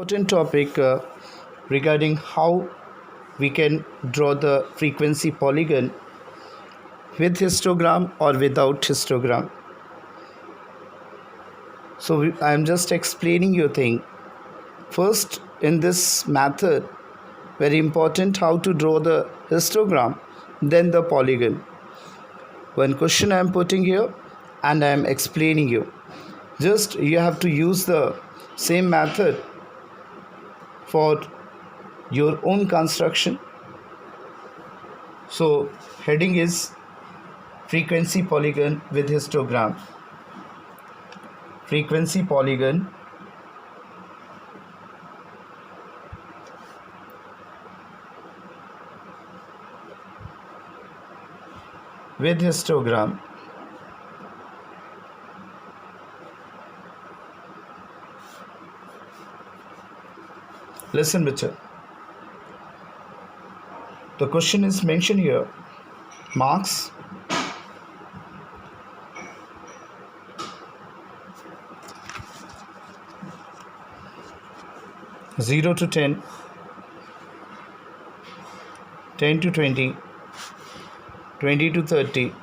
Important topic regarding how we can draw the frequency polygon with histogram or without histogram. So I am just explaining you thing. First, in this method, very important how to draw the histogram, then the polygon. One question I am putting here and I am explaining you. Just you have to use the same method for your own construction. So heading is frequency polygon with histogram. Frequency polygon with histogram. Listen, Richard. The question is mentioned here. Marks. Zero to 10, 10 to 20, 20 to 30,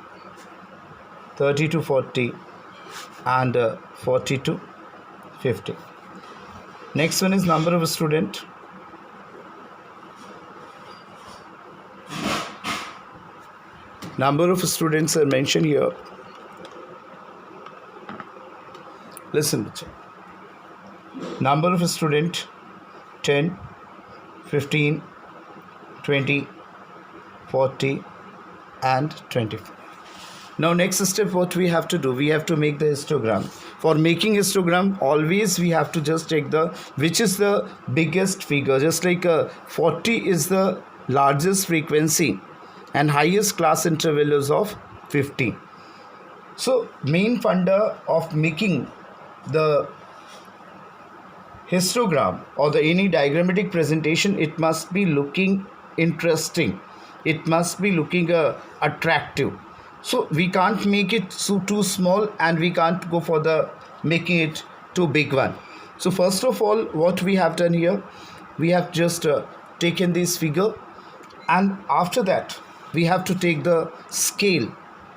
30 to 40, and 40 to 50. Next one is number of student. Number of students are mentioned here. Listen. Number of student 10, 15, 20, 40, and 25. Now next step, what we have to do, we have to make the histogram. For making histogram, always we have to just take the which is the biggest figure. Just like 40 is the largest frequency and highest class interval is of 50. So main funda of making the histogram or the any diagrammatic presentation, it must be looking interesting. It must be looking attractive. So we can't make it too small and we can't go for the making it too big one. So first of all, what we have done here, we have just taken this figure, and after that we have to take the scale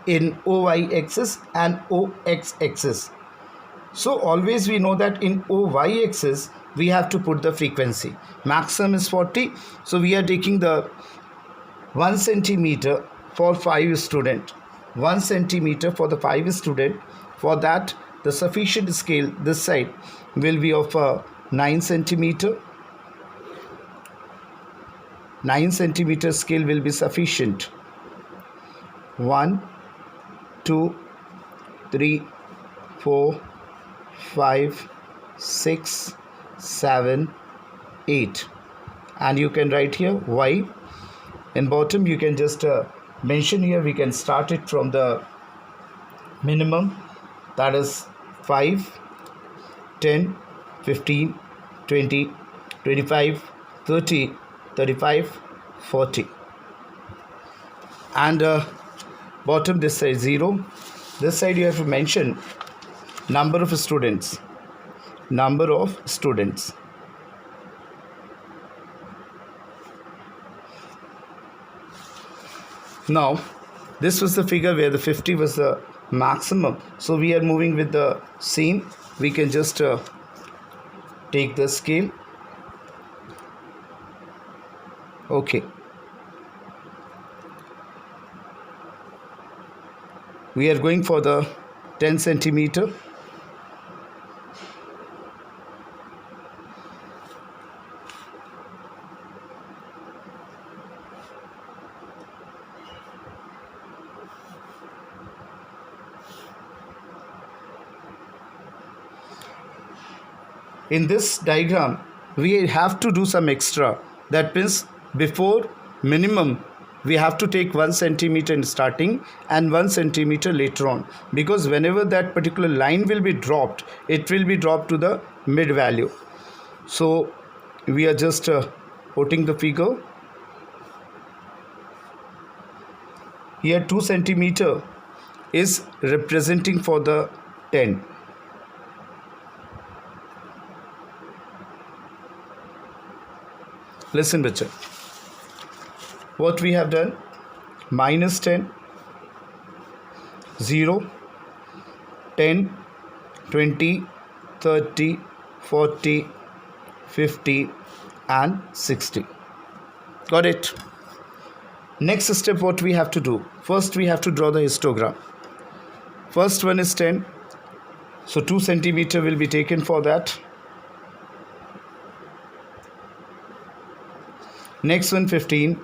in OY axis and OX axis. So always we know that in OY axis we have to put the frequency. Maximum is 40. So we are taking the 1 centimeter for 5 student. 1 centimeter for the 5 student. For that, the sufficient scale this side will be of 9 centimeter. 9 centimeter scale will be sufficient. 1, 2, 3, 4, 5, 6, 7, 8. And you can write here Y. In bottom, you can just mention here, we can start it from the minimum, that is 5, 10, 15, 20, 25, 30, 35, 40. And bottom this side 0. This side you have to mention number of students. Number of students. Now, this was the figure where the 50 was the maximum. So we are moving with the same. We can just take the scale. Okay. We are going for the 10 centimeter. In this diagram, we have to do some extra. That means before minimum, we have to take 1 centimeter in starting and 1 centimeter later on. Because whenever that particular line will be dropped, it will be dropped to the mid value. So we are just putting the figure. Here 2 centimeter is representing for the 10. Listen, Richard. What we have done, -10, 0, 10, 20, 30, 40, 50 and 60. Got it? Next step, what we have to do? First, we have to draw the histogram. First one is 10. So 2 centimeter will be taken for that. Next one 15.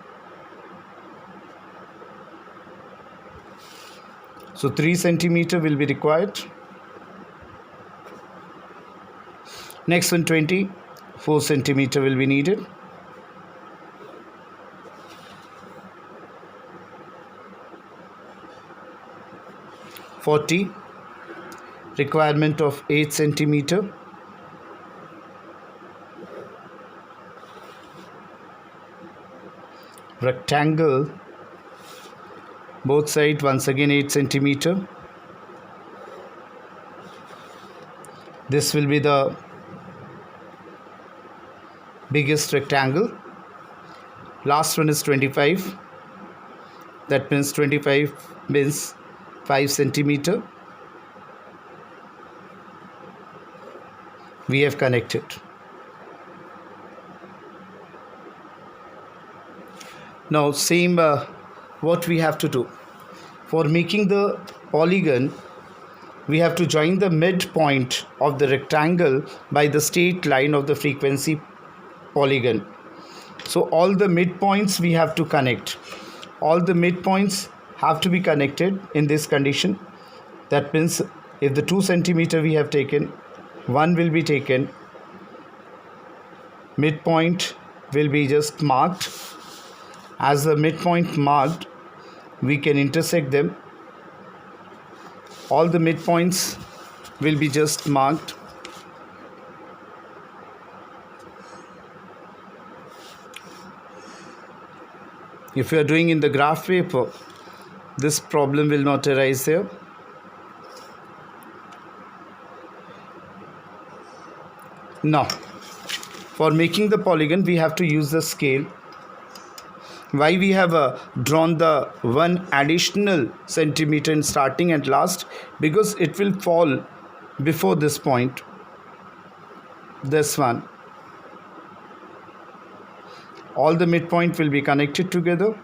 So 3 centimeter will be required. Next one 20. 4 centimeter will be needed. Requirement of 8 centimeter. Rectangle, both sides once again 8 centimeter. This will be the biggest rectangle. Last one is 25. That means 25 means 5 centimeter. We have connected. Now same what we have to do. For making the polygon, we have to join the midpoint of the rectangle by the straight line of the frequency polygon. So all the midpoints we have to connect. All the midpoints have to be connected in this condition. That means if the 2 centimeter we have taken, one will be taken, midpoint will be just marked. As the midpoint marked, we can intersect them. All the midpoints will be just marked. If you are doing in the graph paper, this problem will not arise there. Now, for making the polygon, we have to use the scale. Why we have drawn the 1 additional centimeter in starting and last? Because it will fall before this point, this one. All the midpoint will be connected together.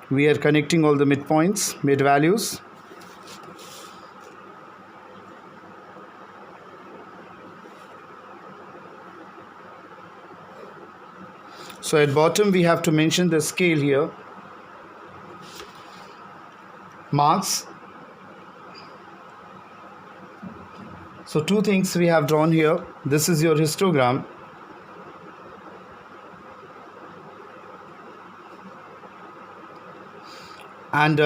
We are connecting all the midpoints, mid values. So at bottom we have to mention the scale here. Marks. So 2 things we have drawn here. This is your histogram. And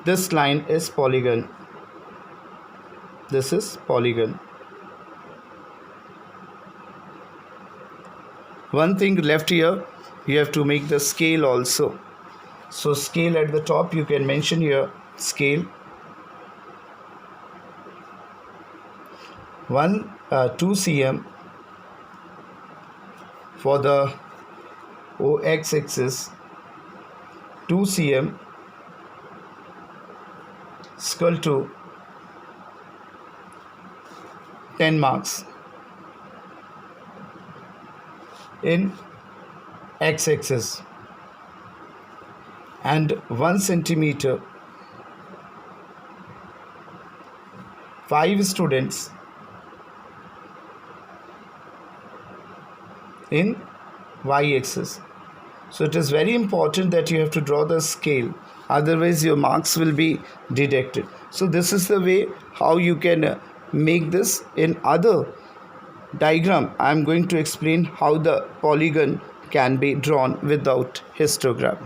this line is polygon. This is polygon. One thing left here, you have to make the scale also. So scale at the top, you can mention here scale. 2 cm for the OX axis, 2 cm equal to 10 marks in x-axis, and 1 centimeter 5 students in y-axis. So it is very important that you have to draw the scale, otherwise your marks will be deducted. So this is the way how you can make this. In other diagram, I am going to explain how the polygon can be drawn without histogram.